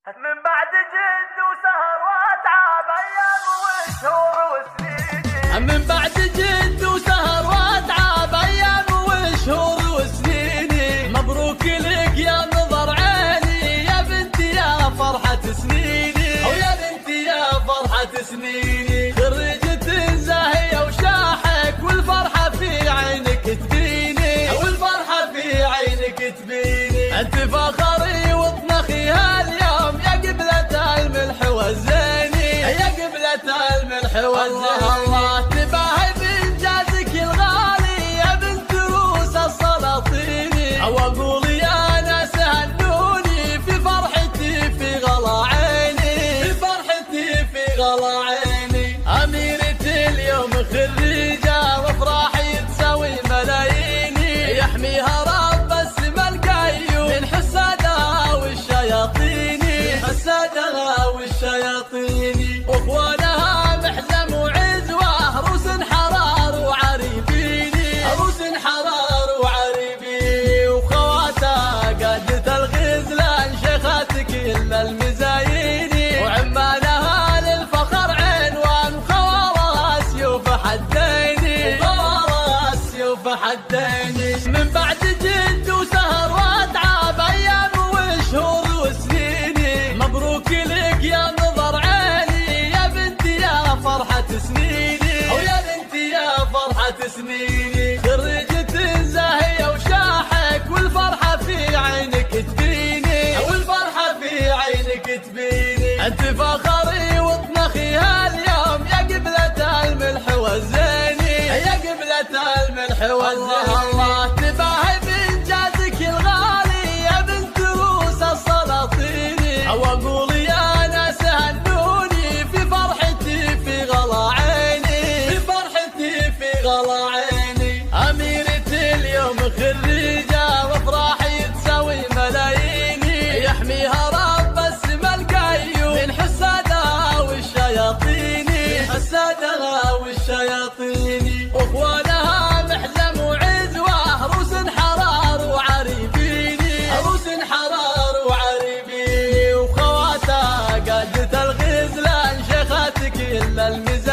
من بعد جد وسهر واتعب ايام وشهور وسنين. من بعد جد وسهر واتعب ايام وشهور وسنين. مبروك لك يا نظر عيني يا بنتي يا فرحة سنيني، او يا بنتي يا فرحة سنيني. خريجة زاهية وشاحك والفرحة في عينك تبيني، والفرحة في عينك تبيني. انت فخري وطنخي هاليوم يا قبلة الملح والزيني، يا قبلة الملح والزيني. الله تباهي بإنجازك الغالي يا بنت روس السلاطيني، او اقول يا ناس هنوني في فرحتي في غلا عيني، في فرحتي في غلا عيني. أميرة اليوم خريجة وافراحي تساوي ملاييني، يحميها رب السما القيوم من حسادها والشياطين، حسادها والشياطين. واخوانها محزم وعزوة روس حرار وعريبيني، روس حرار وعريبيني. وخواتها قادة الغزلان شيخات كل المزايين، وعمالها للفخر عنوان وخوارها سيوف حديني، وخوارها سيوف حديني. من بعد جد وسهر واتعب ايام وشهور وسنيني. مبروك لك يا نظر عيني يا بنتي يا فرحة سنيني، او يا بنتي يا فرحة سنيني. خريجة زاهية وشاحك والفرحة في عينك تبيني، والفرحة في عينك تبيني. انت فخري وطنخي هاليوم يا قبلة الملح والزيني، يا قبلة الملح والزيني. الله تباهي بإنجازك الغالي يا بنت روس السلاطيني، او اقول يا ناس هنوني في فرحتي في غلا عيني، في فرحتي في غلا عيني. أميرة اليوم خريجة وافراحي تساوي ملاييني، يحميها رب السما القيوم من حسادها والشياطين، حسادها والشياطين. واخوانها محزم وعزوة روس حرار وعريبيني، روس حرار وعريبيني. وخواتها قادة الغزلان شيخات كل المزاج